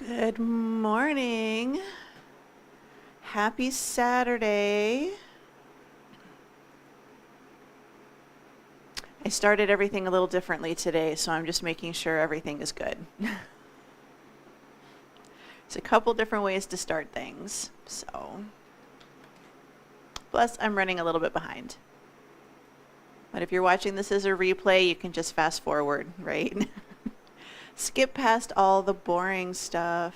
Good morning. Happy Saturday. I started everything a little differently today, so I'm just making sure everything is good. There's a couple different ways to start things, so. Plus, I'm running a little bit behind. But if you're watching this as a replay, you can just fast forward, right? Skip past all the boring stuff.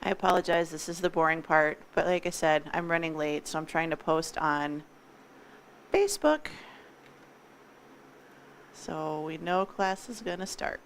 I apologize, this is the boring part, but like I said, I'm running late, so I'm trying to post on Facebook. So we know class is gonna start.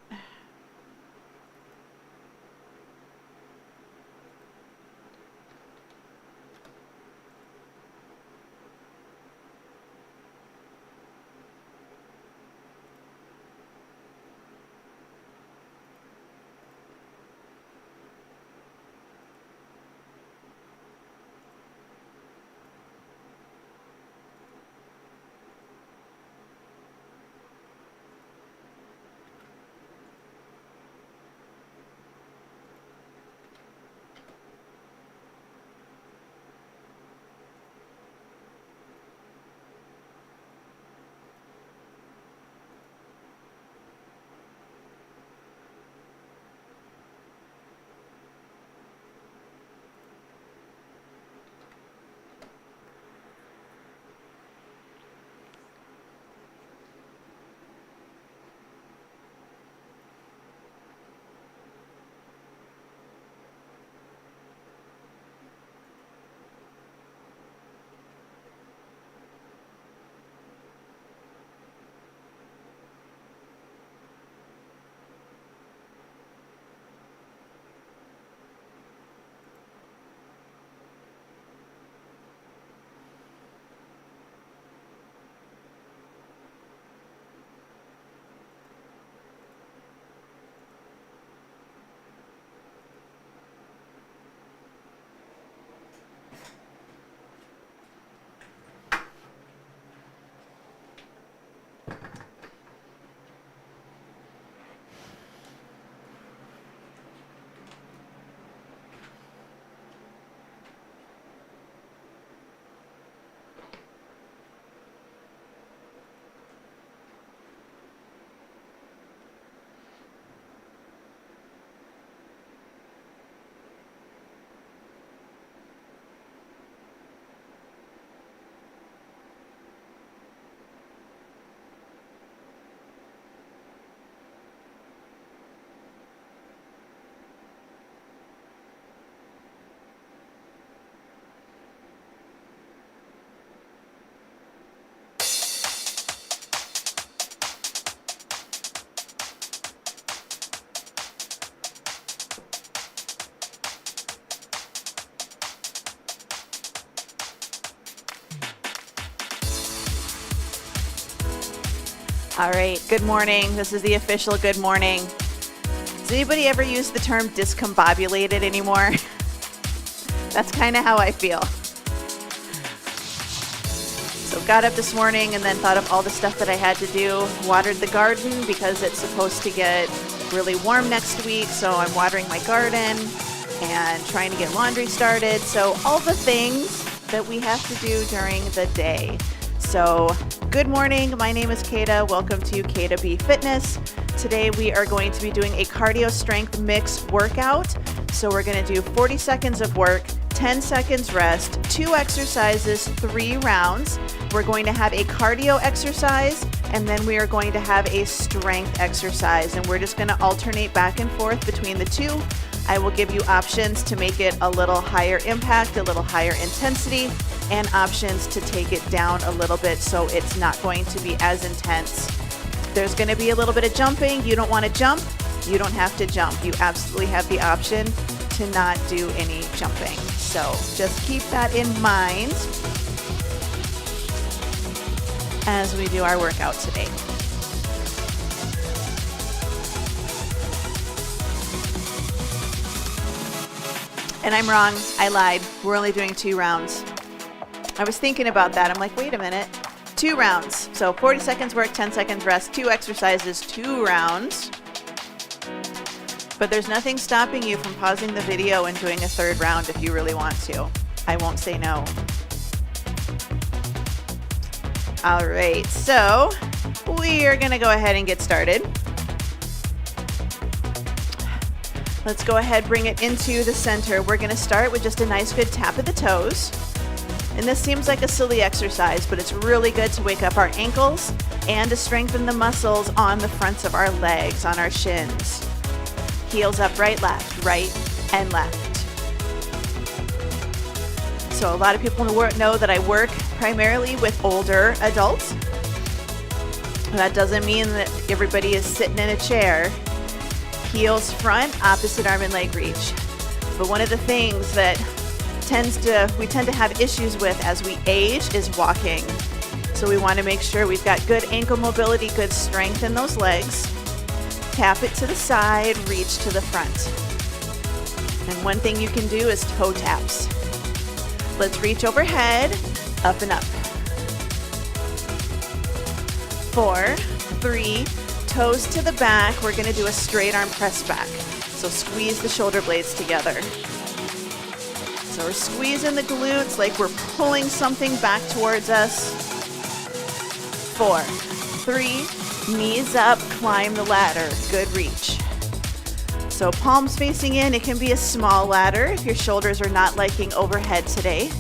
All right, good morning. This is the official good morning. Does anybody ever use the term discombobulated anymore? That's kind of how I feel. So got up this morning and then thought of all the stuff that I had to do. Watered the garden because it's supposed to get really warm next week. So I'm watering my garden and trying to get laundry started. So all the things that we have to do during the day. So good morning. My name is Kata. Welcome to Kata B Fitness. Today we are going to be doing a cardio strength mix workout. So we're going to do 40 seconds of work, 10 seconds rest, 2 exercises, 3 rounds. We're going to have a cardio exercise, and then we are going to have a strength exercise, and we're just going to alternate back and forth between the two. I will give you options to make it a little higher impact, a little higher intensity, and options to take it down a little bit so it's not going to be as intense. There's going to be a little bit of jumping. You don't want to jump. You don't have to jump. You absolutely have the option to not do any jumping. So just keep that in mind as we do our workout today. And I'm wrong. I lied. We're only doing 2 rounds. I was thinking about that. I'm like, wait a minute. 2 rounds. So 40 seconds work, 10 seconds rest, 2 exercises, 2 rounds. But there's nothing stopping you from pausing the video and doing a 3rd round if you really want to. I won't say no. All right, so we are going to go ahead and get started. Let's go ahead, bring it into the center. We're going to start with just a nice good tap of the toes. And this seems like a silly exercise, but it's really good to wake up our ankles and to strengthen the muscles on the fronts of our legs, on our shins. Heels up, right, and left. So a lot of people know that I work primarily with older adults. That doesn't mean that everybody is sitting in a chair. Heels front, opposite arm and leg reach. But one of the things that we tend to have issues with as we age is walking. So we want to make sure we've got good ankle mobility, good strength in those legs. Tap it to the side, reach to the front. And one thing you can do is toe taps. Let's reach overhead, up and up. 4, 3, toes to the back. We're going to do a straight arm press back. So squeeze the shoulder blades together. So we're squeezing the glutes like we're pulling something back towards us. 4, 3, knees up, climb the ladder. Good reach. So palms facing in. It can be a small ladder if your shoulders are not liking overhead today.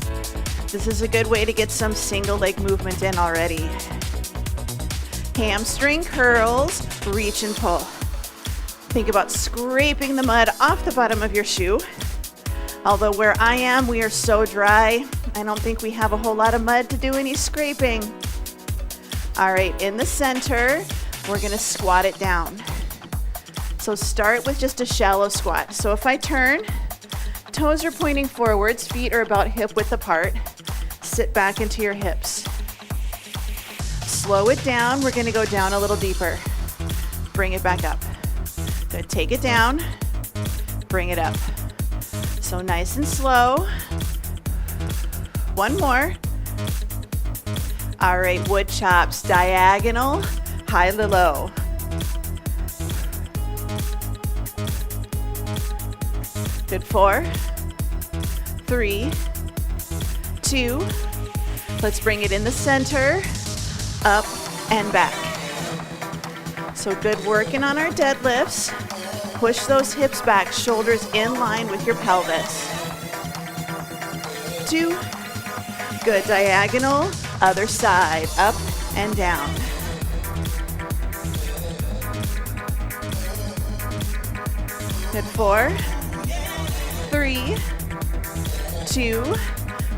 This is a good way to get some single leg movement in already. Hamstring curls, reach and pull. Think about scraping the mud off the bottom of your shoe. Although where I am, we are so dry, I don't think we have a whole lot of mud to do any scraping. All right, in the center, we're gonna squat it down. So start with just a shallow squat. So if I turn, toes are pointing forwards, feet are about hip width apart. Sit back into your hips. Slow it down. We're gonna go down a little deeper. Bring it back up. Good, take it down, bring it up. So nice and slow. One more. All right, wood chops, diagonal, high to low. Good, 4, 3, 2. Let's bring it in the center, up and back. So good working on our deadlifts. Push those hips back, shoulders in line with your pelvis. 2. Good, diagonal, other side, up and down. Good, 4, 3, 2.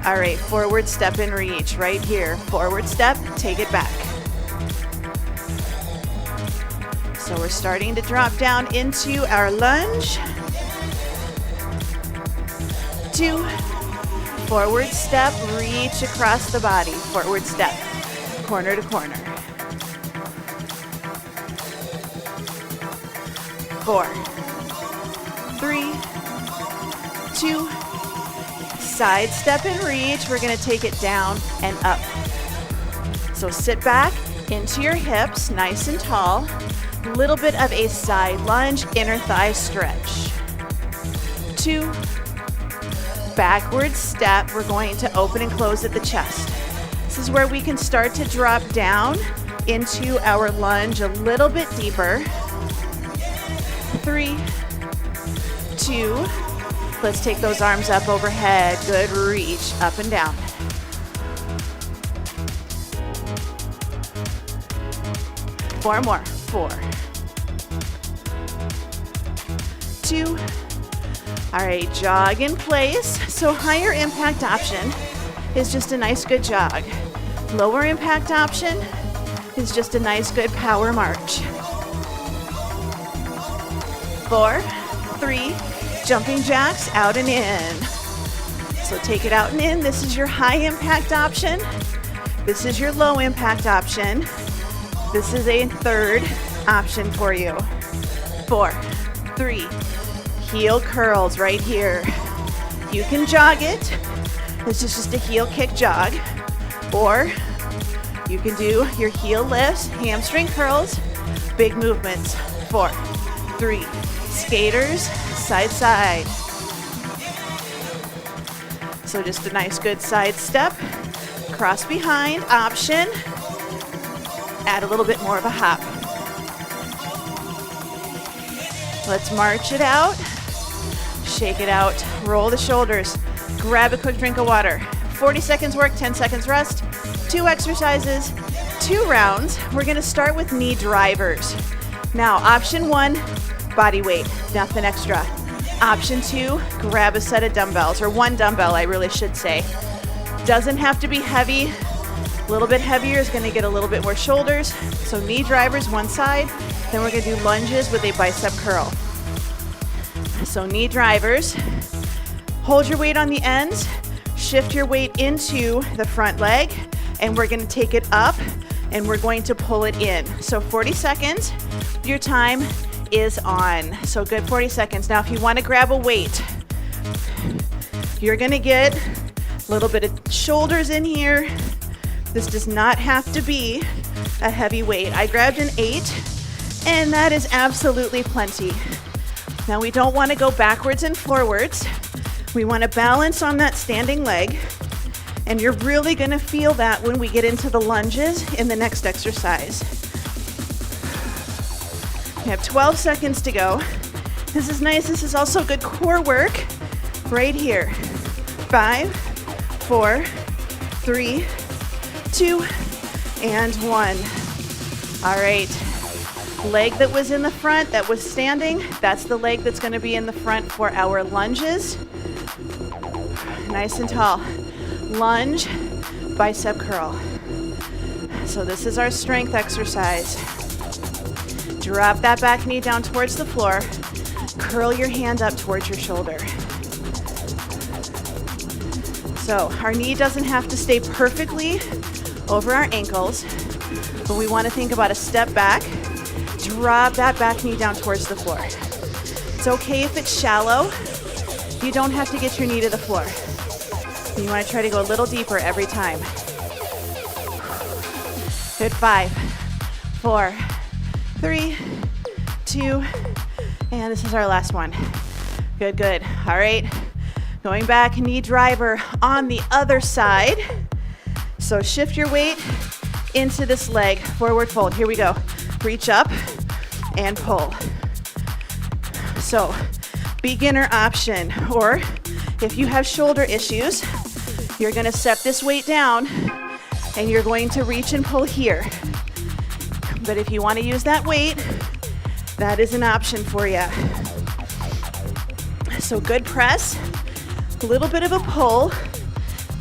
All right, forward step and reach right here. Forward step, take it back. So we're starting to drop down into our lunge. 2, forward step, reach across the body. Forward step, corner to corner. 4, 3, 2, Side step and reach. We're gonna take it down and up. So sit back into your hips, nice and tall. Little bit of a side lunge, inner thigh stretch. 2, backward step. We're going to open and close at the chest. This is where we can start to drop down into our lunge a little bit deeper. 3, 2, let's take those arms up overhead. Good reach, up and down. 4 more. 4, 2. All right, jog in place. So higher impact option is just a nice good jog. Lower impact option is just a nice good power march. 4, 3, jumping jacks out and in. So take it out and in. This is your high impact option. This is your low impact option. This is a third option for you. 4, 3, heel curls right here. You can jog it. This is just a heel kick jog. Or you can do your heel lifts, hamstring curls, big movements. 4, 3, skaters, side, side. So just a nice good side step, cross behind option. Add a little bit more of a hop. Let's march it out. Shake it out. Roll the shoulders. Grab a quick drink of water. 40 seconds work, 10 seconds rest. 2 exercises, 2 rounds. We're gonna start with knee drivers. Now, option 1, body weight, nothing extra. Option 2, grab a set of dumbbells, or 1 dumbbell, I really should say. Doesn't have to be heavy. A little bit heavier is gonna get a little bit more shoulders. So knee drivers, one side. Then we're gonna do lunges with a bicep curl. So knee drivers, hold your weight on the ends, shift your weight into the front leg, and we're gonna take it up and we're going to pull it in. So 40 seconds, your time is on. So good 40 seconds. Now if you wanna grab a weight, you're gonna get a little bit of shoulders in here. This does not have to be a heavy weight. I grabbed an 8, and that is absolutely plenty. Now we don't want to go backwards and forwards. We want to balance on that standing leg, and you're really going to feel that when we get into the lunges in the next exercise. We have 12 seconds to go. This is nice. This is also good core work right here. 5, 4, 3, 2, and 1. All right, leg that was in the front, that was standing, that's the leg that's gonna be in the front for our lunges. Nice and tall. Lunge, bicep curl. So this is our strength exercise. Drop that back knee down towards the floor. Curl your hand up towards your shoulder. So our knee doesn't have to stay perfectly over our ankles, but we want to think about a step back. Drop that back knee down towards the floor. It's okay if it's shallow. You don't have to get your knee to the floor. You want to try to go a little deeper every time. Good. 5, 4, 3, 2, and this is our last one. Good, good. All right, going back, knee driver on the other side. So shift your weight into this leg, forward fold. Here we go. Reach up and pull. So beginner option, or if you have shoulder issues, you're gonna set this weight down and you're going to reach and pull here. But if you wanna use that weight, that is an option for you. So good press, a little bit of a pull,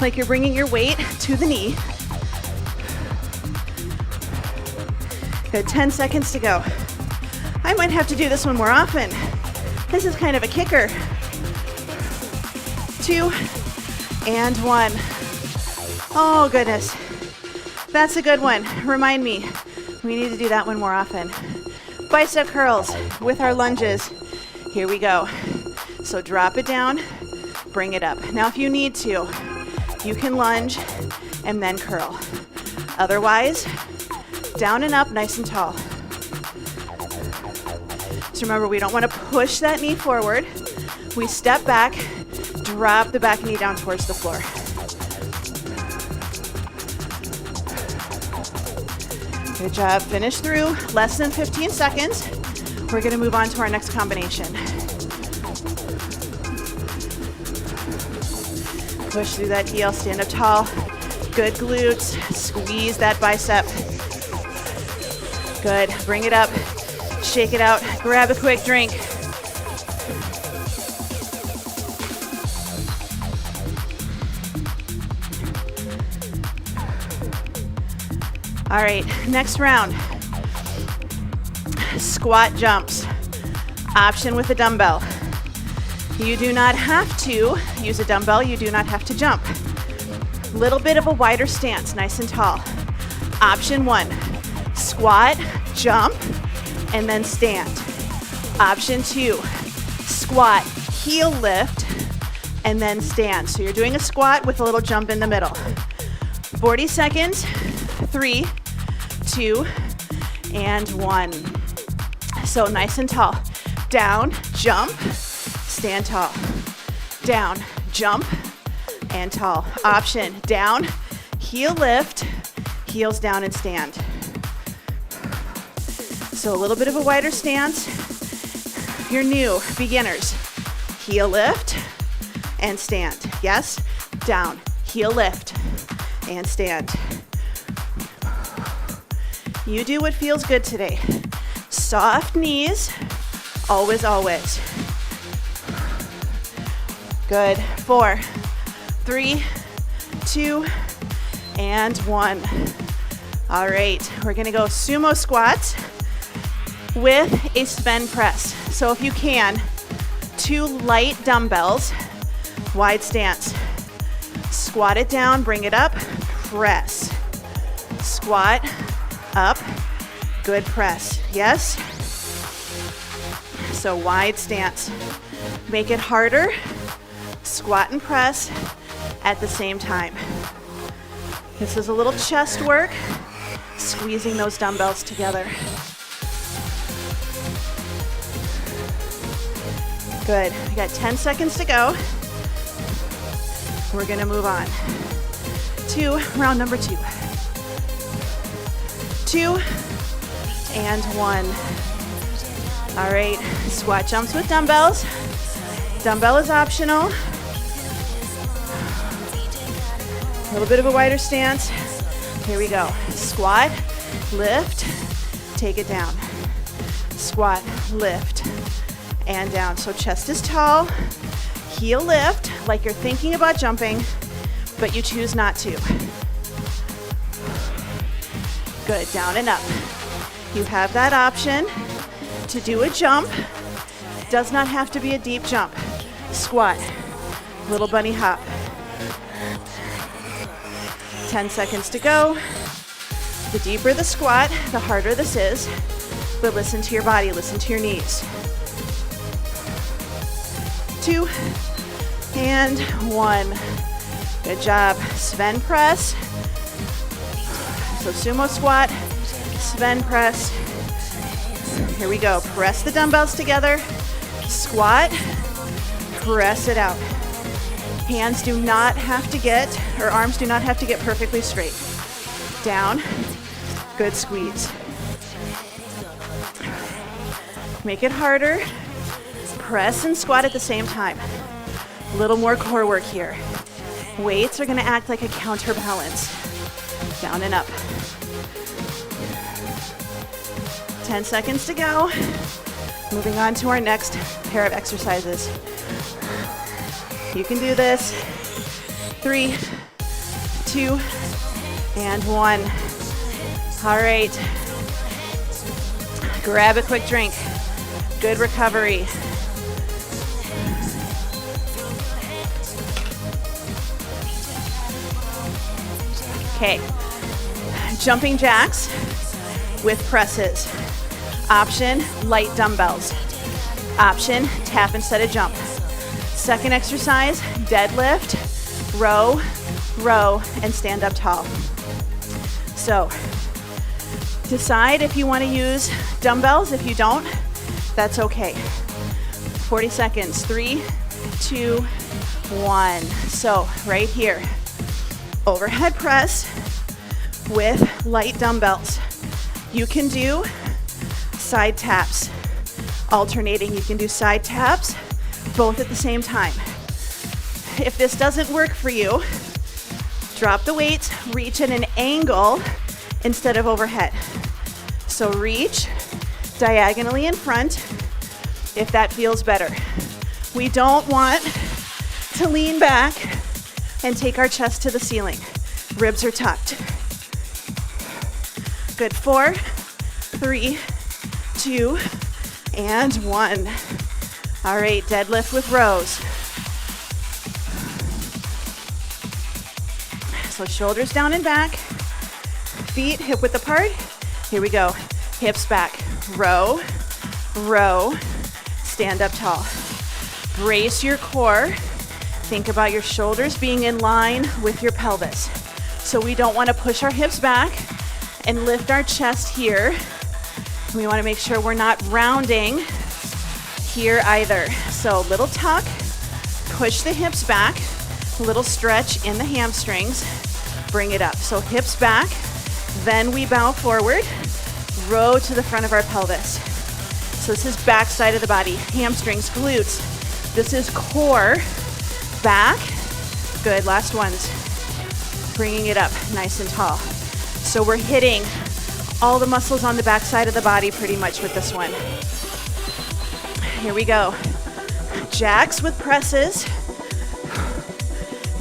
like you're bringing your weight to the knee. Good, 10 seconds to go. I might have to do this one more often. This is kind of a kicker. 2 and 1. Oh goodness, that's a good one. Remind me, we need to do that one more often. Bicep curls with our lunges. Here we go. So drop it down, Bring it up. Now if you need to, you can lunge and then curl. Otherwise, down and up, nice and tall. So remember, we don't want to push that knee forward. We step back, drop the back knee down towards the floor. Good job. Finish through. Less than 15 seconds. We're going to move on to our next combination. Push through that heel. Stand up tall. Good glutes. Squeeze that bicep. Good. Bring it up. Shake it out. Grab a quick drink. All right, next round. Squat jumps. Option with a dumbbell. You do not have to use a dumbbell. You do not have to jump. Little bit of a wider stance, nice and tall. Option 1, squat, jump, and then stand. Option 2, squat, heel lift, and then stand. So you're doing a squat with a little jump in the middle. 40 seconds, 3, 2, and 1. So nice and tall. Down, jump, stand tall. Down, jump, and tall. Option, down, heel lift, heels down and stand. So a little bit of a wider stance. If you're new, beginners, heel lift and stand. Yes, down, heel lift and stand. You do what feels good today. Soft knees, always, always. Good. 4, 3, 2, and 1. All right, we're gonna go sumo squats with a Sven press. So if you can, 2 light dumbbells, wide stance. Squat it down, bring it up, press. Squat, up, good press. Yes? So wide stance. Make it harder. Squat and press at the same time. This is a little chest work, squeezing those dumbbells together. Good. We got 10 seconds to go. We're gonna move on to round number 2. 2 and 1. All right, squat jumps with dumbbells. Dumbbell is optional. A little bit of a wider stance. Here we go. Squat, lift, take it down. Squat, lift, and down. So chest is tall, heel lift, like you're thinking about jumping, but you choose not to. Good, down and up. You have that option to do a jump. Does not have to be a deep jump. Squat, little bunny hop. 10 seconds to go. The deeper the squat, the harder this is, but listen to your body, listen to your knees. 2 and 1. Good job. Sven press. So sumo squat, Sven press. Here we go. Press the dumbbells together. Squat, press it out. Hands do not have to get, or arms do not have to get perfectly straight. Down, good squeeze. Make it harder. Press and squat at the same time. A little more core work here. Weights are gonna act like a counterbalance. Down and up. 10 seconds to go. Moving on to our next pair of exercises. You can do this. 3, 2, and 1. All right. Grab a quick drink. Good recovery. Okay. Jumping jacks with presses. Option, light dumbbells. Option, tap instead of jump. Second exercise, deadlift, row, row, and stand up tall. So decide if you want to use dumbbells. If you don't, that's okay. 40 seconds, 3, 2, 1. So right here, overhead press with light dumbbells. You can do side taps, alternating. You can do side taps, both at the same time. If this doesn't work for you, drop the weights, reach at an angle instead of overhead. So reach diagonally in front if that feels better. We don't want to lean back and take our chest to the ceiling. Ribs are tucked. Good, 4, 3, 2, and 1. All right, deadlift with rows. So shoulders down and back, feet hip width apart. Here we go, hips back, row, row, stand up tall. Brace your core. Think about your shoulders being in line with your pelvis. So we don't want to push our hips back and lift our chest here. We want to make sure we're not rounding here either. So little tuck, push the hips back, little stretch in the hamstrings, bring it up. So hips back, then we bow forward, row to the front of our pelvis. So this is back side of the body, hamstrings, glutes. This is core, back. Good, last ones. Bringing it up nice and tall. So we're hitting all the muscles on the back side of the body pretty much with this one. Here we go. Jacks with presses.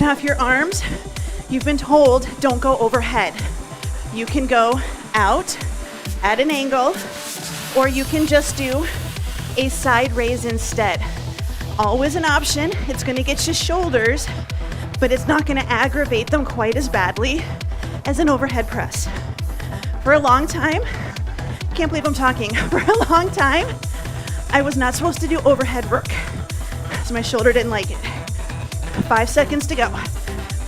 Now if your arms, you've been told, don't go overhead. You can go out at an angle, or you can just do a side raise instead. Always an option. It's gonna get you shoulders, but it's not gonna aggravate them quite as badly as an overhead press. For a long time, can't believe I'm talking, for a long time, I was not supposed to do overhead work, so my shoulder didn't like it. 5 seconds to go.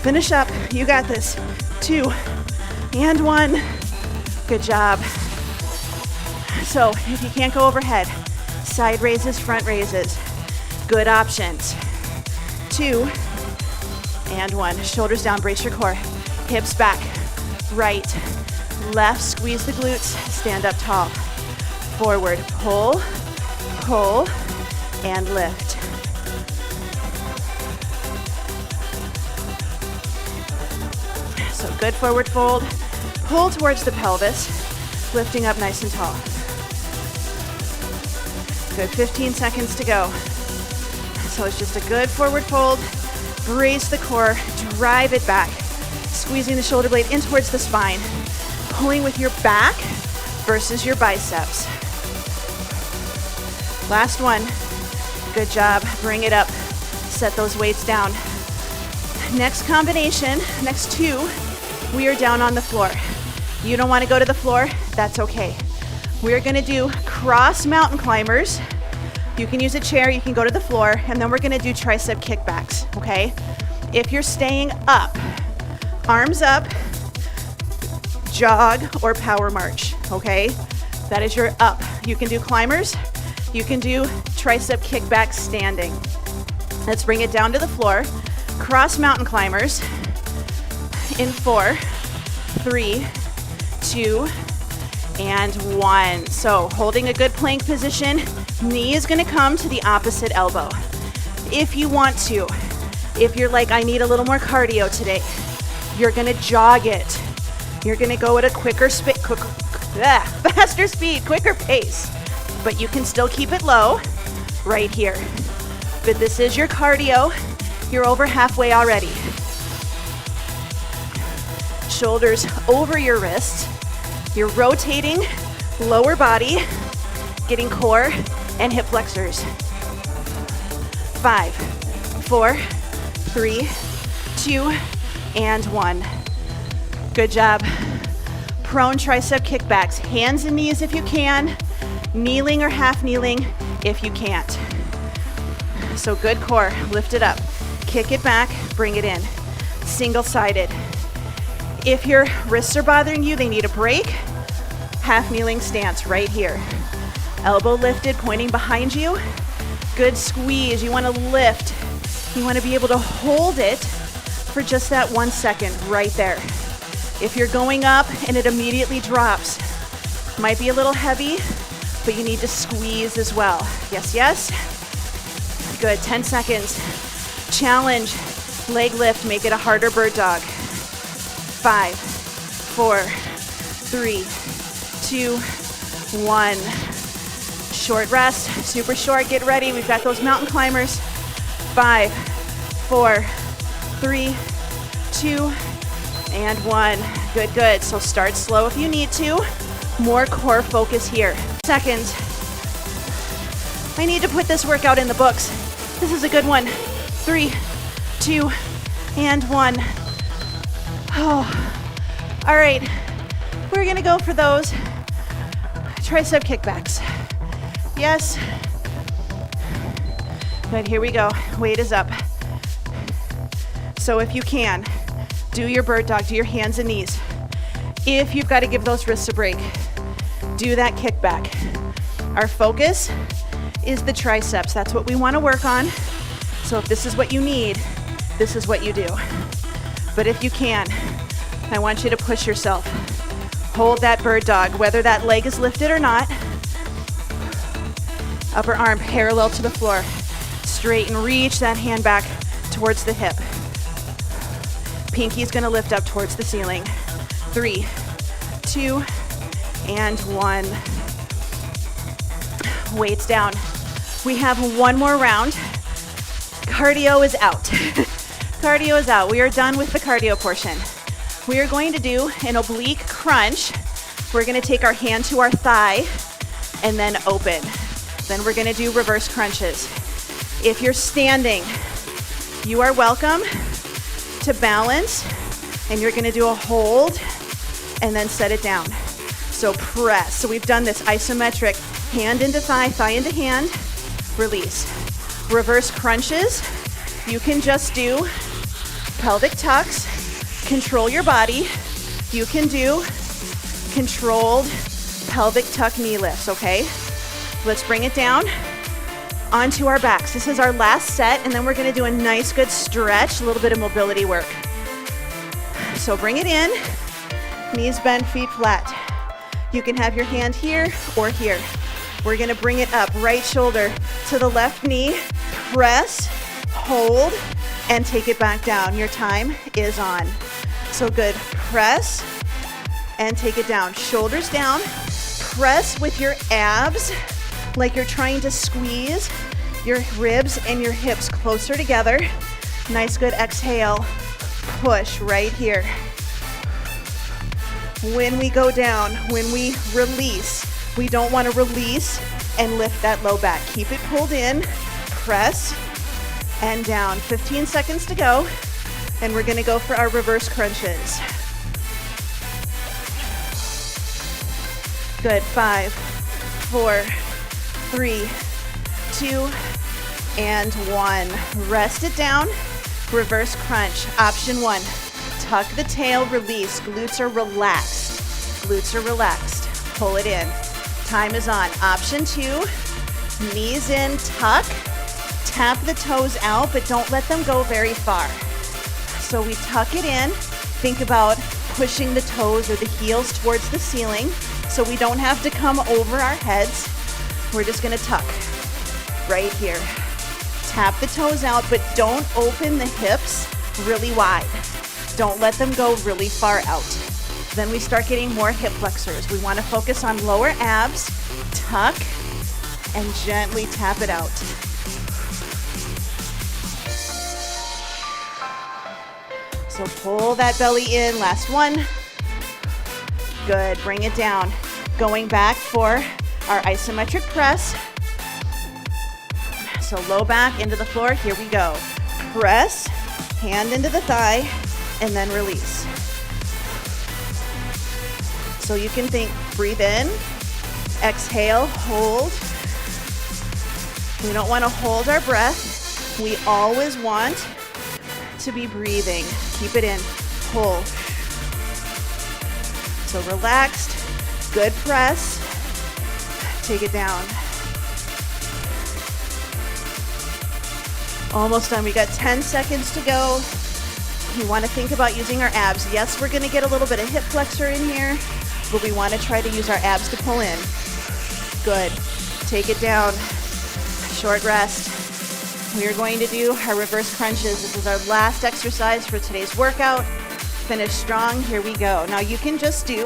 Finish up, you got this. 2, and 1. Good job. So if you can't go overhead, side raises, front raises. Good options. 2, and 1. Shoulders down, brace your core. Hips back, right, left, squeeze the glutes, stand up tall. Forward, pull, pull, and lift. So good forward fold, pull towards the pelvis, lifting up nice and tall. Good, 15 seconds to go. So it's just a good forward fold, brace the core, drive it back, squeezing the shoulder blade in towards the spine, pulling with your back versus your biceps. Last one. Good job. Bring it up. Set those weights down. Next combination, next 2, we are down on the floor. You don't want to go to the floor, that's okay. We are going to do cross mountain climbers. You can use a chair, you can go to the floor, and then we're going to do tricep kickbacks, okay? If you're staying up, arms up, jog or power march, okay? That is your up. You can do climbers, you can do tricep kickbacks standing. Let's bring it down to the floor. Cross mountain climbers in 4, 3, 2, and 1. So holding a good plank position, knee is gonna come to the opposite elbow. If you want to, if you're like, I need a little more cardio today, you're gonna jog it. You're gonna go at a faster speed, quicker pace, but you can still keep it low right here. But this is your cardio. You're over halfway already. Shoulders over your wrists. You're rotating lower body, getting core and hip flexors. 5, 4, 3, 2, and 1. Good job. Prone tricep kickbacks. Hands and knees if you can. Kneeling or half kneeling if you can't. So good core, lift it up. Kick it back, bring it in. Single-sided. If your wrists are bothering you, they need a break. Half kneeling stance right here. Elbow lifted, pointing behind you. Good squeeze, you wanna lift. You wanna be able to hold it for just that 1 second right there. If you're going up and it immediately drops, might be a little heavy, but you need to squeeze as well. Yes, yes. Good, 10 seconds. Challenge, leg lift, make it a harder bird dog. 5, 4, 3, 2, 1. Short rest, super short, get ready. We've got those mountain climbers. 5, 4, 3, 2, and 1. Good, good. So start slow if you need to. More core focus here. Seconds. I need to put this workout in the books. This is a good one. 3, 2, and 1. Oh. All right. We're gonna go for those tricep kickbacks. Yes. Good, here we go. Weight is up. So if you can, do your bird dog, do your hands and knees. If you've got to give those wrists a break, do that kickback. Our focus is the triceps. That's what we want to work on. So if this is what you need, this is what you do. But if you can, I want you to push yourself. Hold that bird dog, whether that leg is lifted or not. Upper arm parallel to the floor. Straighten, reach that hand back towards the hip. Pinky's gonna lift up towards the ceiling. 3, 2, and 1. Weights down. We have one more round. Cardio is out. Cardio is out. We are done with the cardio portion. We are going to do an oblique crunch. We're gonna take our hand to our thigh and then open. Then we're gonna do reverse crunches. If you're standing, you are welcome to balance, and you're gonna do a hold and then set it down. So press. So we've done this isometric, hand into thigh, thigh into hand, release. Reverse crunches, you can just do pelvic tucks, control your body. You can do controlled pelvic tuck knee lifts, okay? Let's bring it down onto our backs. This is our last set, and then we're gonna do a nice good stretch, a little bit of mobility work. So bring it in, knees bent, feet flat. You can have your hand here or here. We're gonna bring it up, right shoulder to the left knee, press, hold, and take it back down. Your time is on. So good, press and take it down. Shoulders down, press with your abs like you're trying to squeeze your ribs and your hips closer together. Nice, good exhale. Push right here. When we go down, when we release, we don't want to release and lift that low back. Keep it pulled in, press, and down. 15 seconds to go, and we're gonna go for our reverse crunches. Good, 5, 4, 3, 2, and 1. Rest it down, reverse crunch. Option 1, tuck the tail, release. Glutes are relaxed. Glutes are relaxed. Pull it in. Time is on. Option 2, knees in, tuck. Tap the toes out, but don't let them go very far. So we tuck it in. Think about pushing the toes or the heels towards the ceiling so we don't have to come over our heads. We're just gonna tuck right here. Tap the toes out, but don't open the hips really wide. Don't let them go really far out. Then we start getting more hip flexors. We wanna focus on lower abs, tuck, and gently tap it out. So pull that belly in, last one. Good, bring it down. Going back for our isometric press. So low back into the floor, here we go. Press, hand into the thigh, and then release. So you can think, breathe in, exhale, hold. We don't want to hold our breath. We always want to be breathing. Keep it in, pull. So relaxed, good press. Take it down. Almost done. We got 10 seconds to go. We want to think about using our abs. Yes, we're going to get a little bit of hip flexor in here, but we want to try to use our abs to pull in. Good. Take it down. Short rest. We are going to do our reverse crunches. This is our last exercise for today's workout. Finish strong. Here we go. Now you can just do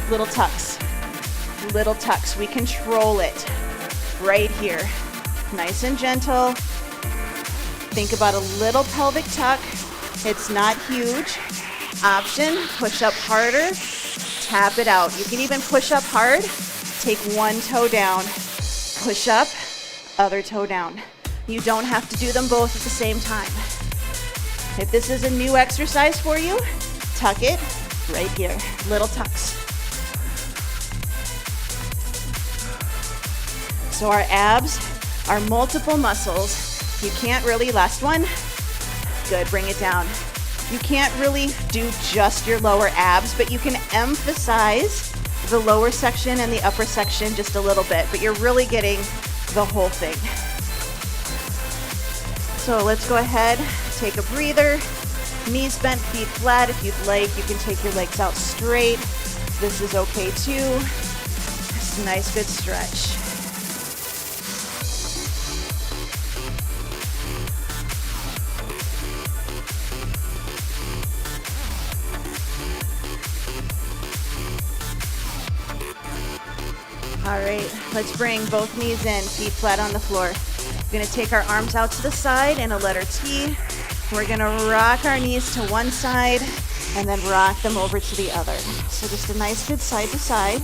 little tucks. Little tucks. We control it right here. Nice and gentle. Think about a little pelvic tuck. It's not huge. Option, push up harder, tap it out. You can even push up hard, take one toe down, push up, other toe down. You don't have to do them both at the same time. If this is a new exercise for you, tuck it right here, little tucks. So our abs are multiple muscles. You can't really, last one. Good, bring it down. You can't really do just your lower abs, but you can emphasize the lower section and the upper section just a little bit, but you're really getting the whole thing. So let's go ahead, take a breather. Knees bent, feet flat. If you'd like, you can take your legs out straight. This is okay too. Just a nice, good stretch. All right, let's bring both knees in, feet flat on the floor. We're gonna take our arms out to the side in a letter T. We're gonna rock our knees to one side and then rock them over to the other. So just a nice good side to side.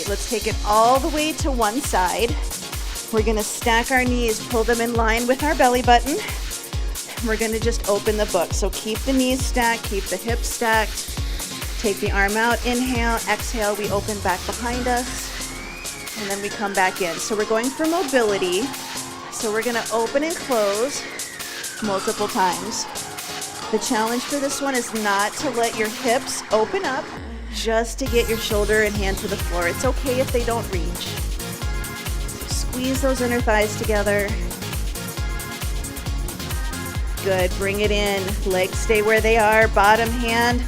Let's take it all the way to one side. We're gonna stack our knees, pull them in line with our belly button. We're gonna just open the book. So keep the knees stacked, keep the hips stacked. Take the arm out, inhale, exhale, we open back behind us. And then we come back in. So we're going for mobility. So we're gonna open and close multiple times. The challenge for this one is not to let your hips open up, just to get your shoulder and hand to the floor. It's okay if they don't reach. Squeeze those inner thighs together. Good, bring it in. Legs stay where they are. Bottom hand,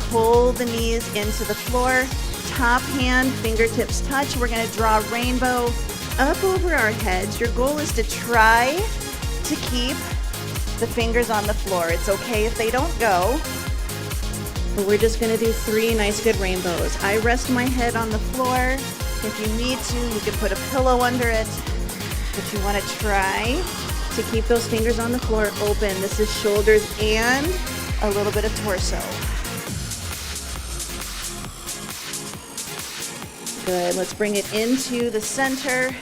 pull the knees into the floor. Top hand, fingertips touch. We're gonna draw a rainbow up over our heads. Your goal is to try to keep the fingers on the floor. It's okay if they don't go. But we're just gonna do 3 nice good rainbows. I rest my head on the floor. If you need to, you can put a pillow under it. But you wanna try to keep those fingers on the floor open. This is shoulders and a little bit of torso. Good, let's bring it into the center.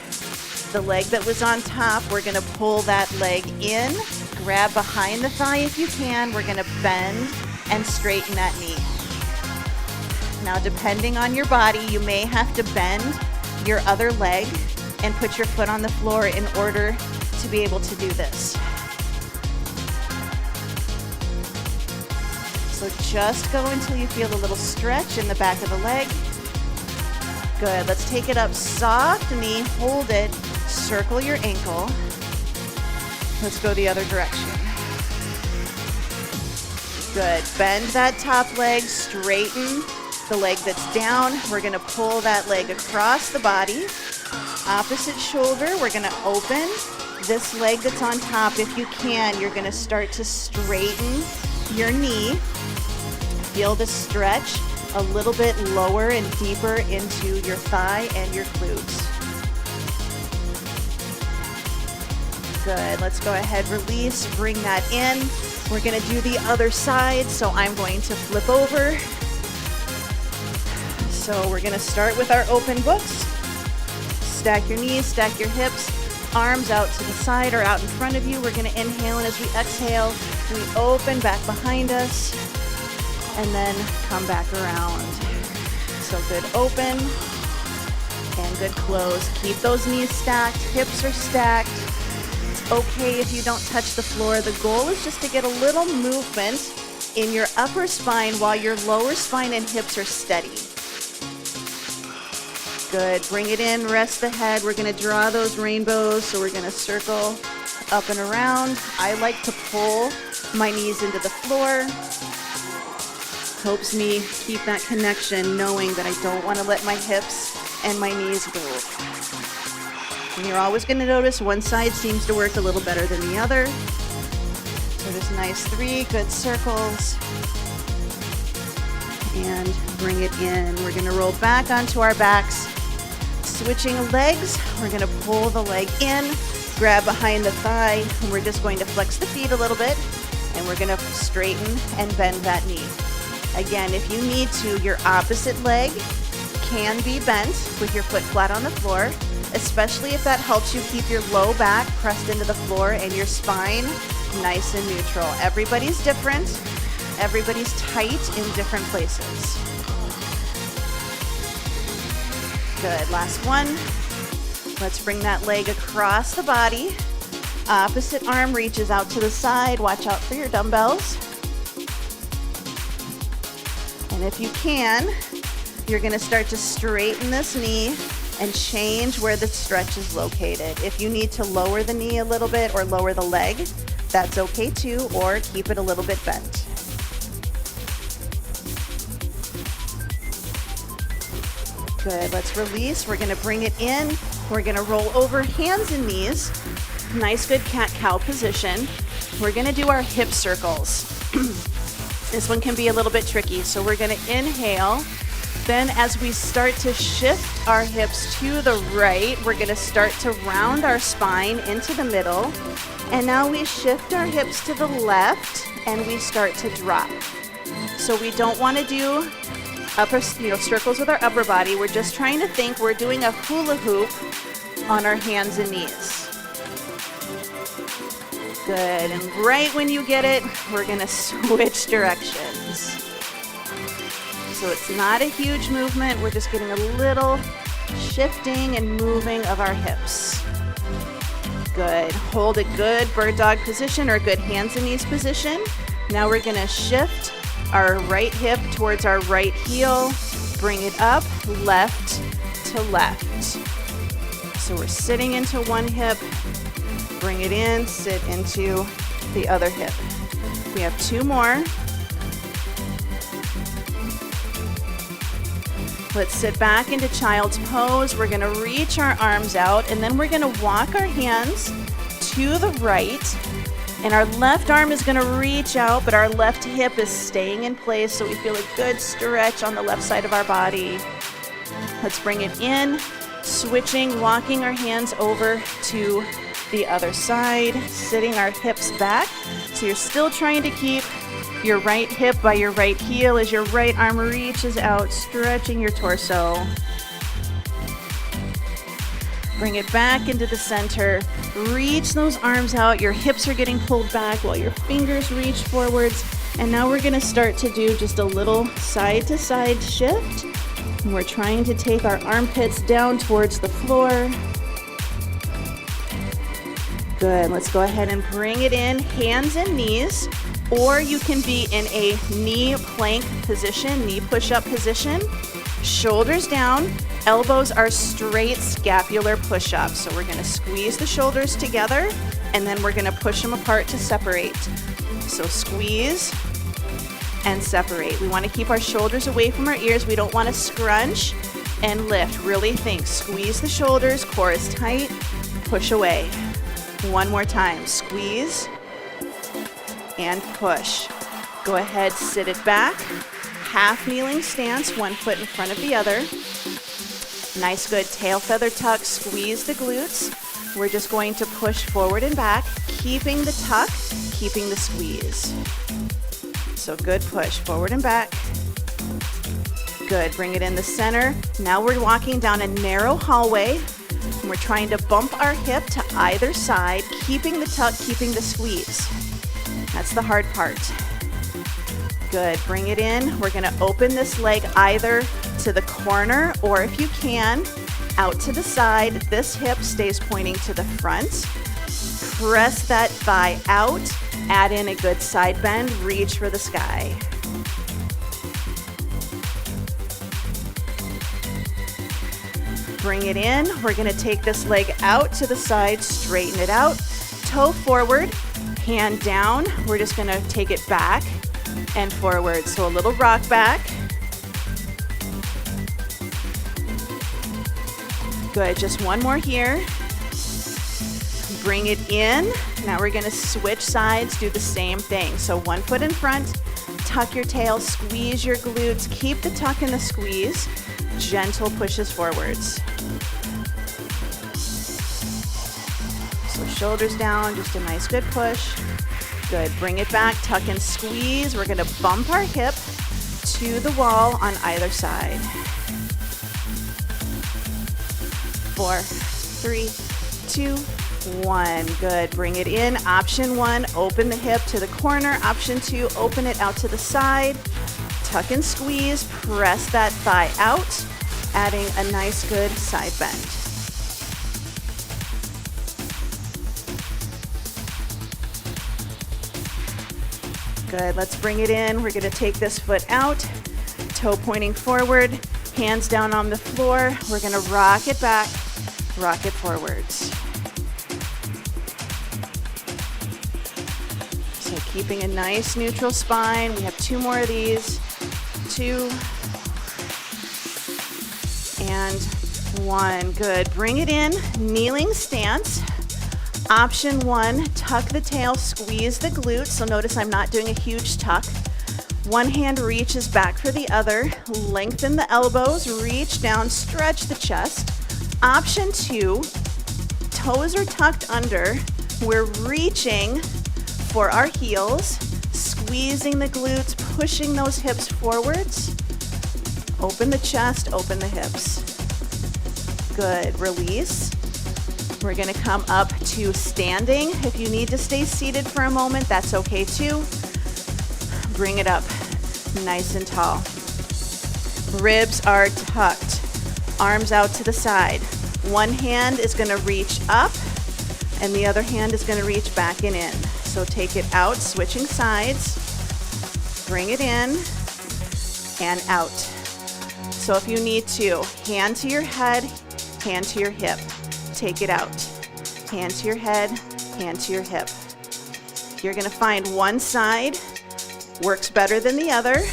The leg that was on top, we're gonna pull that leg in. Grab behind the thigh if you can. We're gonna bend and straighten that knee. Now, depending on your body, you may have to bend your other leg and put your foot on the floor in order to be able to do this. So just go until you feel a little stretch in the back of the leg. Good, let's take it up, soft knee, hold it, circle your ankle. Let's go the other direction. Good, bend that top leg, straighten the leg that's down. We're gonna pull that leg across the body. Opposite shoulder, we're gonna open this leg that's on top. If you can, you're gonna start to straighten your knee. Feel the stretch a little bit lower and deeper into your thigh and your glutes. Good, let's go ahead, release, bring that in. We're gonna do the other side, so I'm going to flip over. So we're gonna start with our open books. Stack your knees, stack your hips, arms out to the side or out in front of you. We're gonna inhale, and as we exhale, we open back behind us and then come back around. So good open and good close. Keep those knees stacked, hips are stacked. It's okay if you don't touch the floor. The goal is just to get a little movement in your upper spine while your lower spine and hips are steady. Good, bring it in, rest the head. We're gonna draw those rainbows, so we're gonna circle up and around. I like to pull my knees into the floor. Helps me keep that connection, knowing that I don't wanna let my hips and my knees move. And you're always gonna notice one side seems to work a little better than the other. So this nice 3 good circles. And bring it in. We're gonna roll back onto our backs. Switching legs, we're gonna pull the leg in, grab behind the thigh, and we're just going to flex the feet a little bit, and we're gonna straighten and bend that knee. Again, if you need to, your opposite leg can be bent with your foot flat on the floor, especially if that helps you keep your low back pressed into the floor and your spine nice and neutral. Everybody's different. Everybody's tight in different places. Good, last one. Let's bring that leg across the body. Opposite arm reaches out to the side. Watch out for your dumbbells. And if you can, you're gonna start to straighten this knee and change where the stretch is located. If you need to lower the knee a little bit or lower the leg, that's okay too, or keep it a little bit bent. Good, let's release. We're gonna bring it in. We're gonna roll over hands and knees. Nice, good cat-cow position. We're gonna do our hip circles. This one can be a little bit tricky. So we're gonna inhale. Then as we start to shift our hips to the right, we're gonna start to round our spine into the middle. And now we shift our hips to the left and we start to drop. So we don't wanna do upper, circles with our upper body. We're just trying to think we're doing a hula hoop on our hands and knees. Good, and right when you get it, we're gonna switch directions. So it's not a huge movement, we're just getting a little shifting and moving of our hips. Good, hold a good bird dog position or good hands and knees position. Now we're gonna shift our right hip towards our right heel, bring it up, left to left. So we're sitting into one hip, bring it in, sit into the other hip. We have 2 more. Let's sit back into child's pose. We're gonna reach our arms out, and then we're gonna walk our hands to the right. And our left arm is gonna reach out, but our left hip is staying in place, so we feel a good stretch on the left side of our body. Let's bring it in, switching, walking our hands over to the other side, sitting our hips back. So you're still trying to keep your right hip by your right heel as your right arm reaches out, stretching your torso. Bring it back into the center. Reach those arms out. Your hips are getting pulled back while your fingers reach forwards. And now we're gonna start to do just a little side to side shift. And we're trying to take our armpits down towards the floor. Good, let's go ahead and bring it in, hands and knees, or you can be in a knee plank position, knee push-up position. Shoulders down, elbows are straight scapular push-ups. So we're gonna squeeze the shoulders together and then we're gonna push them apart to separate. So squeeze and separate. We wanna keep our shoulders away from our ears. We don't wanna scrunch and lift. Really think, squeeze the shoulders, core is tight, push away. One more time, squeeze and push. Go ahead, sit it back. Half kneeling stance, one foot in front of the other. Nice, good tail feather tuck, squeeze the glutes. We're just going to push forward and back, keeping the tuck, keeping the squeeze. So good push, forward and back. Good, bring it in the center. Now we're walking down a narrow hallway. And we're trying to bump our hip to either side, keeping the tuck, keeping the squeeze. That's the hard part. Good, bring it in. We're gonna open this leg either to the corner or if you can, out to the side. This hip stays pointing to the front. Press that thigh out, add in a good side bend, reach for the sky. Bring it in. We're gonna take this leg out to the side, straighten it out, toe forward, hand down. We're just gonna take it back and forward. So a little rock back. Good, just one more here. Bring it in. Now we're gonna switch sides, do the same thing. So one foot in front, tuck your tail, squeeze your glutes, keep the tuck and the squeeze, gentle pushes forwards. So shoulders down, just a nice good push. Good, bring it back, tuck and squeeze. We're gonna bump our hip to the wall on either side. 4, 3, 2, 1. Good, bring it in. Option 1, open the hip to the corner. Option 2, open it out to the side. Tuck and squeeze, press that thigh out, adding a nice good side bend. Good, let's bring it in. We're gonna take this foot out, toe pointing forward, hands down on the floor. We're gonna rock it back, rock it forwards. So keeping a nice neutral spine. We have 2 more of these. 2 and 1. Good, bring it in, kneeling stance. Option 1, tuck the tail, squeeze the glutes. So notice I'm not doing a huge tuck. One hand reaches back for the other. Lengthen the elbows, reach down, stretch the chest. Option 2, toes are tucked under. We're reaching for our heels, squeezing the glutes, pushing those hips forwards. Open the chest, open the hips. Good, release. We're gonna come up to standing. If you need to stay seated for a moment, that's okay too. Bring it up, nice and tall. Ribs are tucked, arms out to the side. One hand is gonna reach up, and the other hand is gonna reach back and in. So take it out, switching sides. Bring it in, and out. So if you need to, hand to your head, hand to your hip. Take it out. Hand to your head, hand to your hip. You're gonna find one side works better than the other,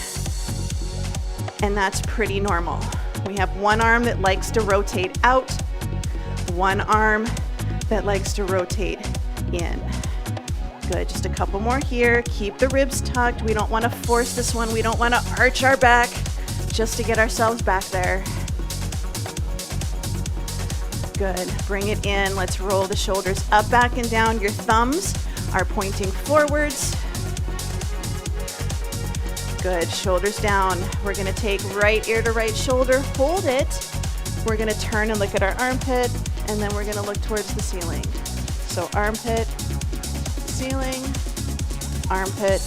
and that's pretty normal. We have one arm that likes to rotate out, one arm that likes to rotate in. Good, just a couple more here. Keep the ribs tucked. We don't wanna force this one. We don't wanna arch our back just to get ourselves back there. Good, bring it in. Let's roll the shoulders up, back, and down. Your thumbs are pointing forwards. Good, shoulders down. We're gonna take right ear to right shoulder, hold it. We're gonna turn and look at our armpit, and then we're gonna look towards the ceiling. So armpit, ceiling, armpit,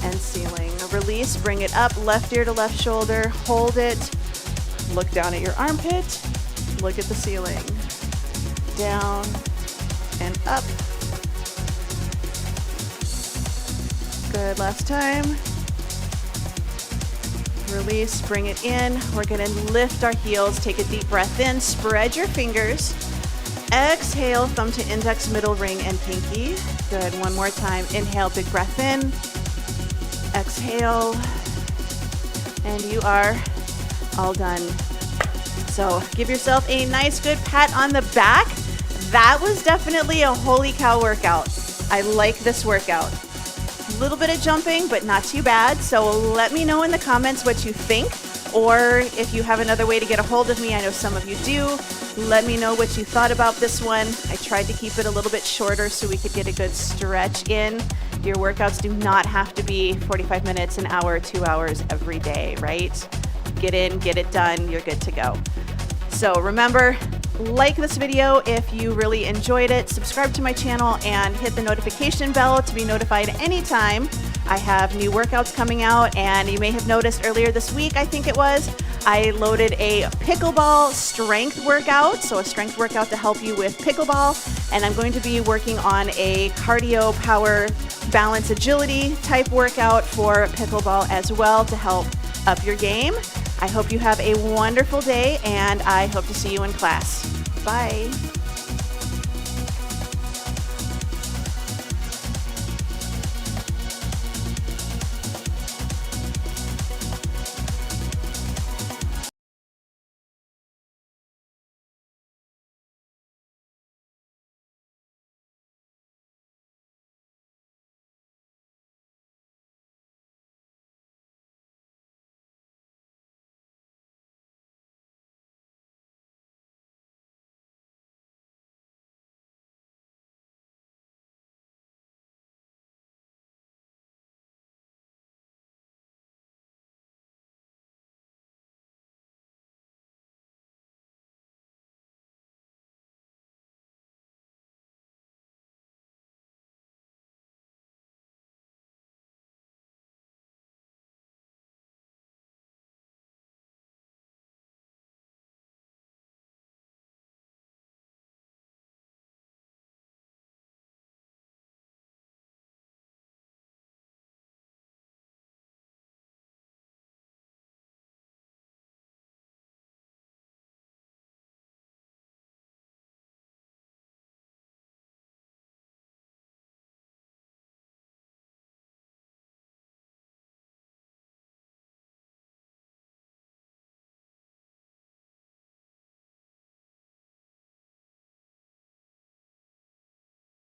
and ceiling. Release, bring it up, left ear to left shoulder, hold it. Look down at your armpit. Look at the ceiling. Down and up. Good, last time. Release, bring it in. We're gonna lift our heels, take a deep breath in, spread your fingers. Exhale, thumb to index, middle ring, and pinky. Good, one more time. Inhale, big breath in. Exhale, and you are all done. So give yourself a nice good pat on the back. That was definitely a holy cow workout. I like this workout. A little bit of jumping, but not too bad. So let me know in the comments what you think, or if you have another way to get a hold of me. I know some of you do. Let me know what you thought about this one. I tried to keep it a little bit shorter so we could get a good stretch in. Your workouts do not have to be 45 minutes, an hour, 2 hours every day, right? Get in, get it done, you're good to go. So remember, Like this video if you really enjoyed it, subscribe to my channel, and hit the notification bell to be notified anytime I have new workouts coming out. And you may have noticed earlier this week, I think it was, I loaded a pickleball strength workout, so a strength workout to help you with pickleball. And I'm going to be working on a cardio, power, balance, agility type workout for pickleball as well to help up your game. I hope you have a wonderful day, and I hope to see you in class. Bye.